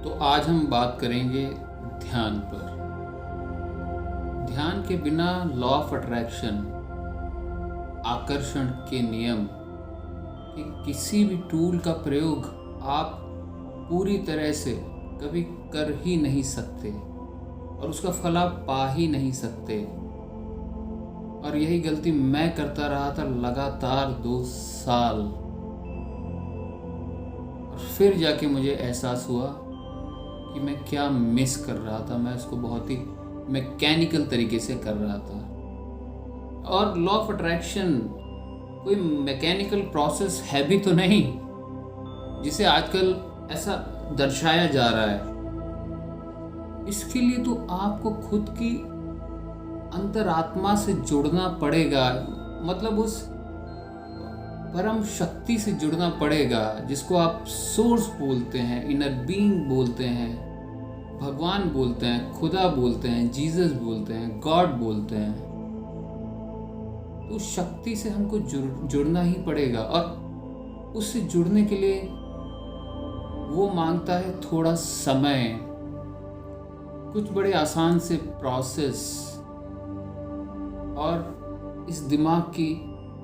तो आज हम बात करेंगे ध्यान पर। ध्यान के बिना लॉ ऑफ अट्रैक्शन, आकर्षण के नियम के किसी भी टूल का प्रयोग आप पूरी तरह से कभी कर ही नहीं सकते और उसका फल आप पा ही नहीं सकते। और यही गलती मैं करता रहा था लगातार 2 साल, और फिर जाके मुझे एहसास हुआ कि मैं क्या मिस कर रहा था। मैं उसको बहुत ही मैकेनिकल तरीके से कर रहा था। और लॉ ऑफ अट्रैक्शन कोई मैकेनिकल प्रोसेस है भी तो नहीं जिसे आजकल ऐसा दर्शाया जा रहा है। इसके लिए तो आपको खुद की अंतरात्मा से जुड़ना पड़ेगा, मतलब उस परम शक्ति से जुड़ना पड़ेगा जिसको आप सोर्स बोलते हैं, इनर बीइंग बोलते हैं, भगवान बोलते हैं, खुदा बोलते हैं, जीसस बोलते हैं, गॉड बोलते हैं। तो उस शक्ति से हमको जुड़ना ही पड़ेगा, और उससे जुड़ने के लिए वो मांगता है थोड़ा समय, कुछ बड़े आसान से प्रोसेस, और इस दिमाग की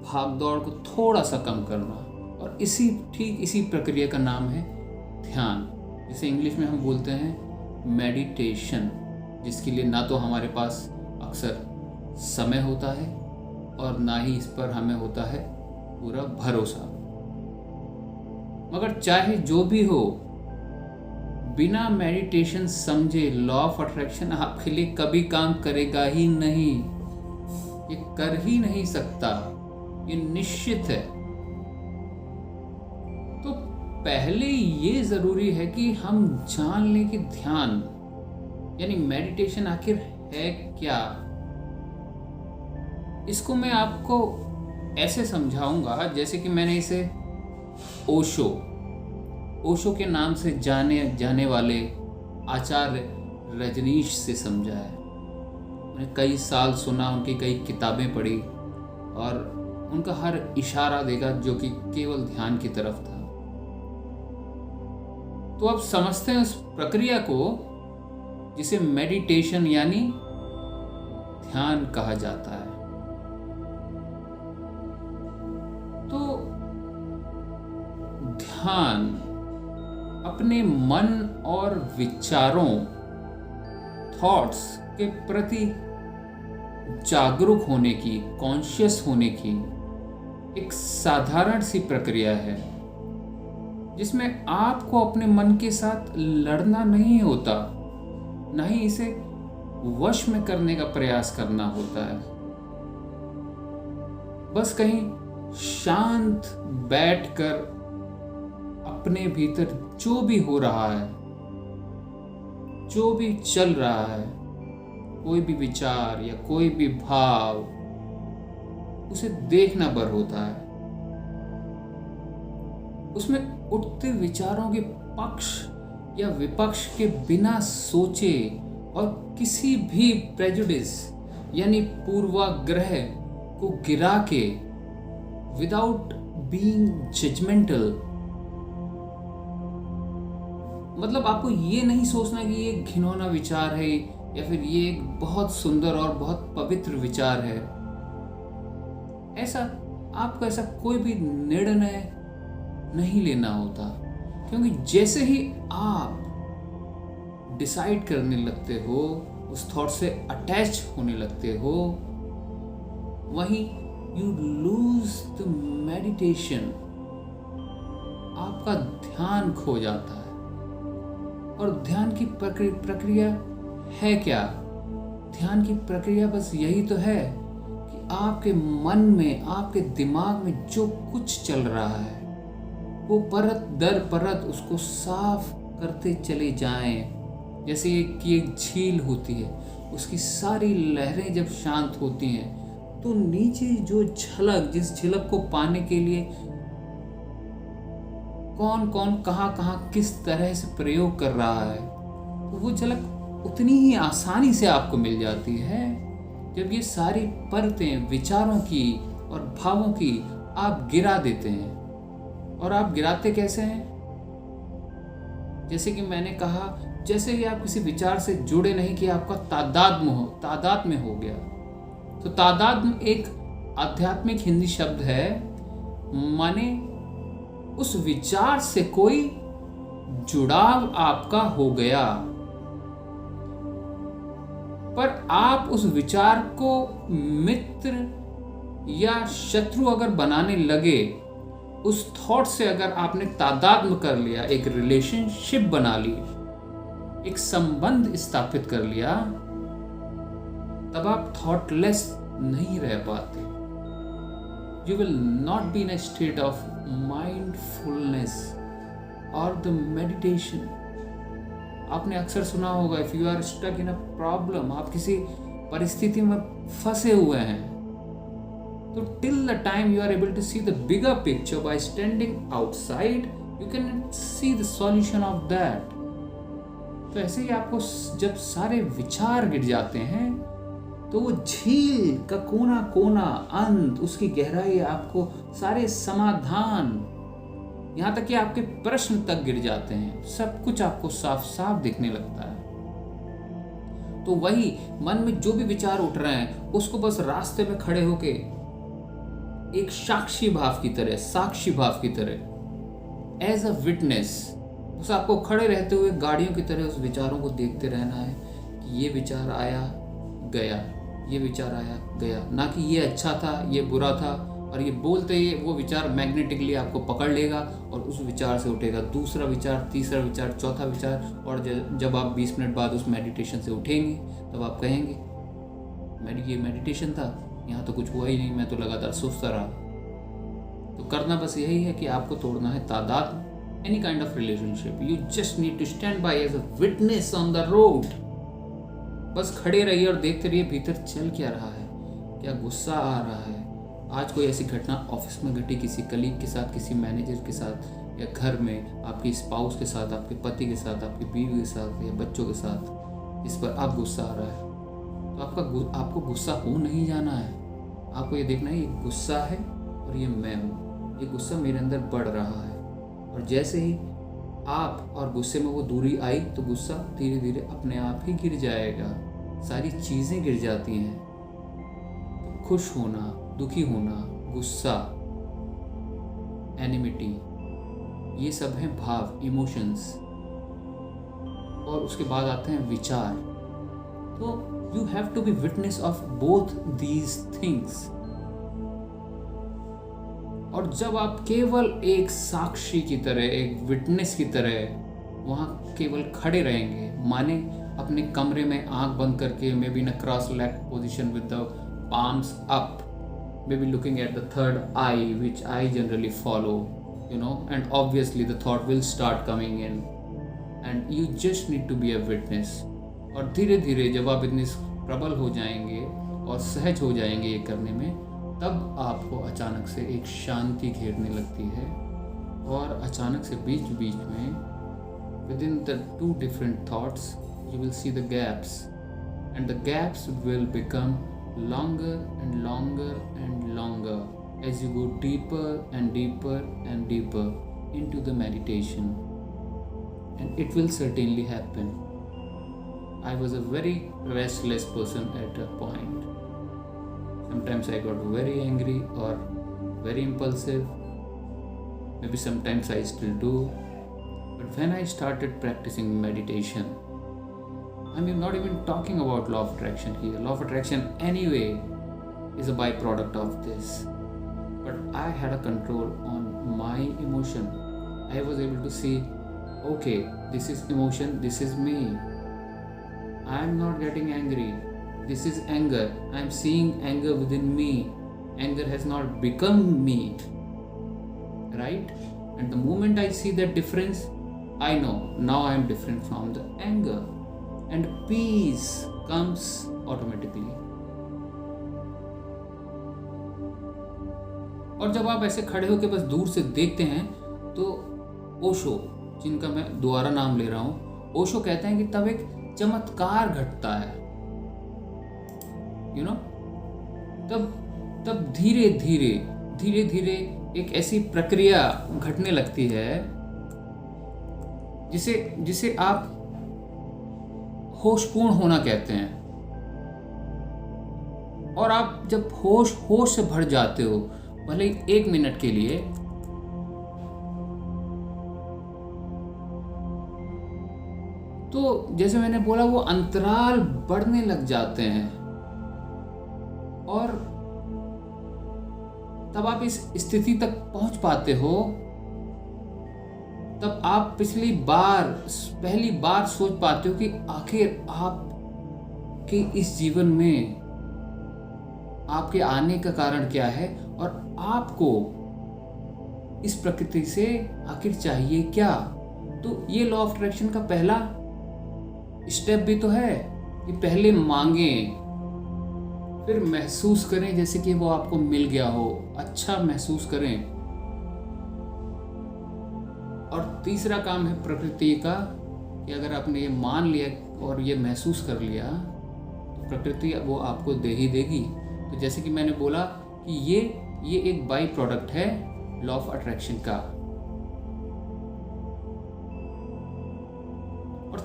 भागदौड़ को थोड़ा सा कम करना। और इसी प्रक्रिया का नाम है ध्यान, जिसे इंग्लिश में हम बोलते हैं मेडिटेशन, जिसके लिए ना तो हमारे पास अक्सर समय होता है और ना ही इस पर हमें होता है पूरा भरोसा। मगर चाहे जो भी हो, बिना मेडिटेशन समझे लॉ ऑफ अट्रैक्शन आपके लिए कभी काम करेगा ही नहीं। ये कर ही नहीं सकता, ये निश्चित है। तो पहले ये जरूरी है कि हम जान लें कि ध्यान यानी मेडिटेशन आखिर है क्या। इसको मैं आपको ऐसे समझाऊंगा जैसे कि मैंने इसे ओशो के नाम से जाने जाने वाले आचार्य रजनीश से समझा है। मैंने कई साल सुना, उनकी कई किताबें पढ़ी और उनका हर इशारा देखा जो कि केवल ध्यान की तरफ था। तो अब समझते हैं उस प्रक्रिया को जिसे मेडिटेशन यानी ध्यान कहा जाता है। तो ध्यान अपने मन और विचारों, थॉट्स के प्रति जागरूक होने की, कॉन्शियस होने की एक साधारण सी प्रक्रिया है, जिसमें आपको अपने मन के साथ लड़ना नहीं होता, ना ही इसे वश में करने का प्रयास करना होता है। बस कहीं शांत बैठकर अपने भीतर जो भी हो रहा है, जो भी चल रहा है, कोई भी विचार या कोई भी भाव, उसे देखना भर होता है। उसमें उठते विचारों के पक्ष या विपक्ष के बिना सोचे और किसी भी प्रेजुडिस यानी पूर्वाग्रह को गिरा के, विदाउट बीइंग जजमेंटल, मतलब आपको ये नहीं सोचना कि ये घिनौना विचार है या फिर ये एक बहुत सुंदर और बहुत पवित्र विचार है। आपको ऐसा कोई भी निर्णय नहीं लेना होता, क्योंकि जैसे ही आप डिसाइड करने लगते हो, उस थॉट से अटैच होने लगते हो, वहीं यू लूज द मेडिटेशन, आपका ध्यान खो जाता है। और ध्यान की प्रक्रिया है क्या? ध्यान की प्रक्रिया बस यही तो है कि आपके मन में, आपके दिमाग में जो कुछ चल रहा है, वो परत दर परत उसको साफ करते चले जाएं। जैसे कि एक झील होती है, उसकी सारी लहरें जब शांत होती हैं तो नीचे जो जिस झलक को पाने के लिए कौन कौन कहाँ किस तरह से प्रयोग कर रहा है, तो वो झलक उतनी ही आसानी से आपको मिल जाती है जब ये सारी परतें विचारों की और भावों की आप गिरा देते हैं। और आप गिराते कैसे हैं? जैसे कि मैंने कहा, जैसे ही आप किसी विचार से जुड़े नहीं कि आपका तादाद में हो गया। तो तादाद एक आध्यात्मिक हिंदी शब्द है, माने उस विचार से कोई जुड़ाव आपका हो गया, पर आप उस विचार को मित्र या शत्रु अगर बनाने लगे, उस थॉट से अगर आपने तादात्म्य कर लिया, एक रिलेशनशिप बना ली, एक संबंध स्थापित कर लिया, तब आप थॉटलेस नहीं रह पाते। You will not be in a state of mindfulness और द मेडिटेशन। आपने अक्सर सुना होगा, if you are stuck in a problem, आप किसी परिस्थिति में फंसे हुए हैं, तो till the time you are able to see the bigger picture by standing outside, you can see the solution of that. तो ऐसे ही आपको जब सारे विचार गिर जाते हैं, तो वो झील का कोना कोना, अंत, उसकी गहराई, आपको सारे समाधान, यहाँ तक कि आपके प्रश्न तक गिर जाते हैं, सब कुछ आपको साफ साफ दिखने लगता है। तो वही मन में जो भी विचार उठ रहे हैं, उसको बस रास्ते में खड़े होके एक साक्षी भाव की तरह एज अ विटनेस, बस आपको खड़े रहते हुए गाड़ियों की तरह उस विचारों को देखते रहना है कि ये विचार आया गया, ये विचार आया गया, ना कि ये अच्छा था, ये बुरा था। और ये बोलते ही वो विचार मैग्नेटिकली आपको पकड़ लेगा और उस विचार से उठेगा दूसरा विचार, तीसरा विचार, चौथा विचार। और जब आप 20 मिनट बाद उस मेडिटेशन से उठेंगे, तब आप कहेंगे ये मेडिटेशन था, यहाँ तो कुछ हुआ ही नहीं, मैं तो लगातार सोचता रहा। तो करना बस यही है कि आपको तोड़ना है तादाद, any kind of relationship. You just need to stand by as a witness on the road. बस खड़े रहिए और देखते रहिए भीतर चल क्या रहा है, क्या गुस्सा आ रहा है। आज कोई ऐसी घटना ऑफिस में घटी, किसी कलीग के साथ, किसी मैनेजर के साथ, या घर में आपकी स्पाउस के साथ, आपके पति के साथ, आपकी बीवी के साथ, या बच्चों के साथ, जिस पर आप गुस्सा आ रहा है, तो आपको गुस्सा हो नहीं जाना है। आपको ये देखना है ये गुस्सा है और ये मैं हूँ, ये गुस्सा मेरे अंदर बढ़ रहा है। और जैसे ही आप और गुस्से में वो दूरी आई, तो गुस्सा धीरे धीरे अपने आप ही गिर जाएगा, सारी चीज़ें गिर जाती हैं। तो खुश होना, दुखी होना, गुस्सा, एनिमिटी, ये सब हैं भाव, इमोशंस। और उसके बाद आते हैं विचार। तो you have to be witness of both these things। और जब आप केवल एक साक्षी की तरह, एक विटनेस की तरह वहाँ केवल खड़े रहेंगे, माने अपने कमरे में आंख बंद करके, may be in a cross leg position with the palms up, maybe looking at the third eye, which I generally follow, and obviously the thought will start coming in, and you just need to be a witness। और धीरे धीरे जब आप इतने प्रबल हो जाएंगे और सहज हो जाएंगे ये करने में, तब आपको अचानक से एक शांति घेरने लगती है। और अचानक से बीच बीच में with in the two different thoughts you will see the gaps, and the gaps will become longer and longer and longer as you go deeper and deeper and deeper into the meditation, and it will certainly happen। I was a very restless person at a point. Sometimes I got very angry or very impulsive, maybe sometimes I still do, but when I started practicing meditation, I mean, not even talking about law of attraction here. Law of attraction anyway is a byproduct of this. But I had a control on my emotion. I was able to see, okay, this is emotion, this is me. I am not getting angry. This is anger. I am seeing anger within me. Anger has not become me. Right? And the moment I see that difference, I know now I am different from the anger. And peace comes automatically। और जब आप ऐसे खड़े होकर बस दूर से देखते हैं, तो ओशो, जिनका मैं दोबारा नाम ले रहा हूँ, ओशो कहते हैं कि तब एक चमत्कार घटता है। तब धीरे धीरे एक ऐसी प्रक्रिया घटने लगती है जिसे जिसे आप होशपूर्ण होना कहते हैं। और आप जब होश से भर जाते हो, भले ही 1 मिनट के लिए, तो जैसे मैंने बोला वो अंतराल बढ़ने लग जाते हैं। और तब आप इस स्थिति तक पहुंच पाते हो, तब आप पहली बार सोच पाते हो कि आखिर आप के इस जीवन में आपके आने का कारण क्या है, और आपको इस प्रकृति से आखिर चाहिए क्या। तो ये लॉ ऑफ अट्रैक्शन का पहला स्टेप भी तो है कि पहले मांगें, फिर महसूस करें जैसे कि वो आपको मिल गया हो, अच्छा महसूस करें। और तीसरा काम है प्रकृति का कि अगर आपने ये मान लिया और ये महसूस कर लिया तो प्रकृति वो आपको दे ही देगी। तो जैसे कि मैंने बोला कि ये एक बाई प्रोडक्ट है लॉ ऑफ अट्रैक्शन का। और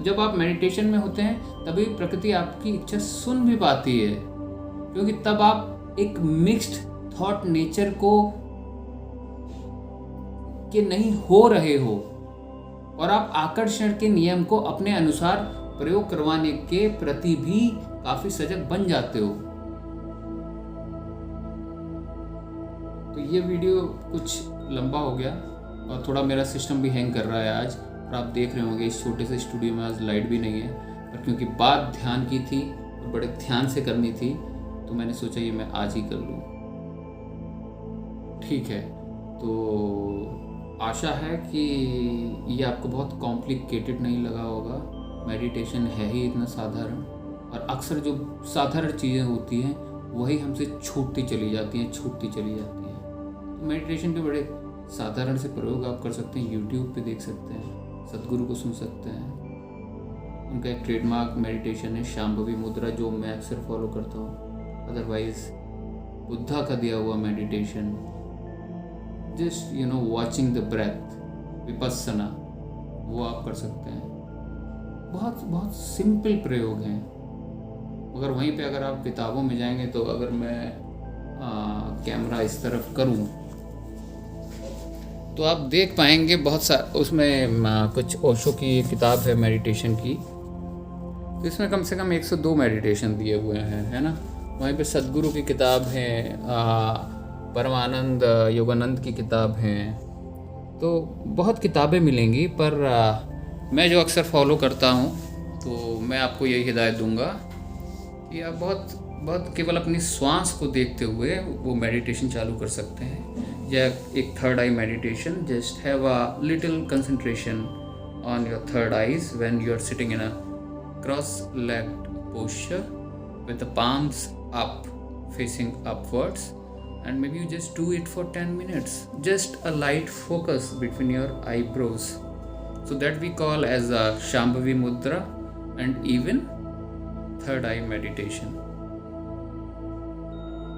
जब आप मेडिटेशन में होते हैं तभी प्रकृति आपकी इच्छा सुन भी पाती है, क्योंकि तब आप एक मिक्स्ड थॉट नेचर के नहीं हो रहे हो, और आप आकर्षण के नियम को अपने अनुसार प्रयोग करवाने के प्रति भी काफी सजग बन जाते हो। तो ये वीडियो कुछ लंबा हो गया और थोड़ा मेरा सिस्टम भी हैंग कर रहा है आज, और आप देख रहे होंगे इस छोटे से स्टूडियो में आज लाइट भी नहीं है, पर क्योंकि बात ध्यान की थी और बड़े ध्यान से करनी थी तो मैंने सोचा ये मैं आज ही कर लूँ। ठीक है, तो आशा है कि ये आपको बहुत कॉम्प्लिकेटेड नहीं लगा होगा। मेडिटेशन है ही इतना साधारण, और अक्सर जो साधारण चीज़ें होती हैं वही हमसे छूटती चली जाती हैं। तो मेडिटेशन के बड़े साधारण से प्रयोग आप कर सकते हैं। यूट्यूब पे देख सकते हैं, सदगुरु को सुन सकते हैं। उनका एक ट्रेडमार्क मेडिटेशन है शांभवी मुद्रा, जो मैं अक्सर फॉलो करता हूँ। अदरवाइज बुद्धा का दिया हुआ meditation, just watching the breath, Vipassana, वो आप कर सकते हैं। बहुत बहुत सिंपल प्रयोग हैं। मगर वहीं पे अगर आप किताबों में जाएंगे तो अगर मैं कैमरा इस तरफ करूं तो आप देख पाएंगे बहुत सारा उसमें कुछ ओशो की किताब है मेडिटेशन की, तो इसमें कम से कम 102 मेडिटेशन दिए हुए हैं, है ना। वहीं पे सदगुरु की किताब है, परमानंद योगानंद की किताब है। तो बहुत किताबें मिलेंगी, पर मैं जो अक्सर फॉलो करता हूँ तो मैं आपको यही हिदायत दूंगा कि आप बहुत केवल अपनी श्वास को देखते हुए वो मेडिटेशन चालू कर सकते हैं, या एक third eye meditation. Just have a little concentration on your third eyes when you are sitting in a cross legged posture with the palms up facing upwards, and maybe you just do it for 10 minutes, just a light focus between your eyebrows, so that we call as a Shambhavi Mudra and even third eye meditation.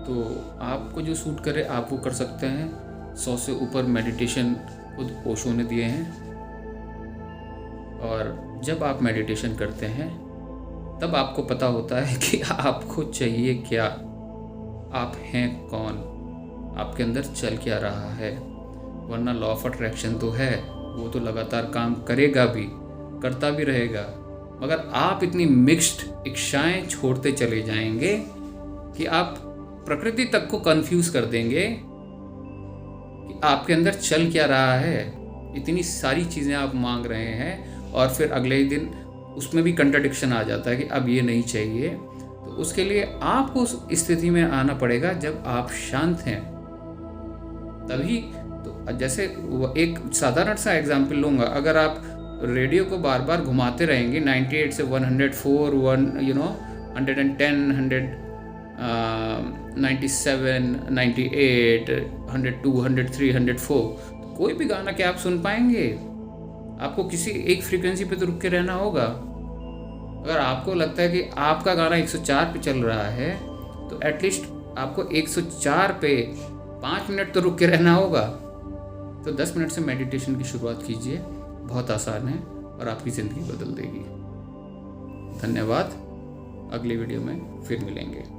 तो आपको जो suit करे आप वो कर सकते हैं। 100 से ऊपर मेडिटेशन खुद ओशो ने दिए हैं, और जब आप मेडिटेशन करते हैं तब आपको पता होता है कि आपको चाहिए क्या, आप हैं कौन, आपके अंदर चल क्या रहा है। वरना लॉ ऑफ अट्रैक्शन तो है, वो तो लगातार काम करेगा भी, करता भी रहेगा, मगर आप इतनी मिक्स्ड इच्छाएं छोड़ते चले जाएंगे कि आप प्रकृति तक को कंफ्यूज कर देंगे कि आपके अंदर चल क्या रहा है। इतनी सारी चीज़ें आप मांग रहे हैं और फिर अगले ही दिन उसमें भी कंट्राडिक्शन आ जाता है कि अब ये नहीं चाहिए। तो उसके लिए आपको उस स्थिति में आना पड़ेगा जब आप शांत हैं, तभी। तो जैसे एक साधारण सा एग्जांपल लूँगा, अगर आप रेडियो को बार बार घुमाते रहेंगे 98 से 104, 110, 97, 98, 102, 103, 104, तो कोई भी गाना क्या आप सुन पाएंगे? आपको किसी एक फ्रीक्वेंसी पे तो रुक के रहना होगा। अगर आपको लगता है कि आपका गाना 104 पे चल रहा है तो एटलीस्ट आपको 104 पे 5 मिनट तो रुक के रहना होगा। तो 10 मिनट से मेडिटेशन की शुरुआत कीजिए, बहुत आसान है और आपकी ज़िंदगी बदल देगी। धन्यवाद। अगली वीडियो में फिर मिलेंगे।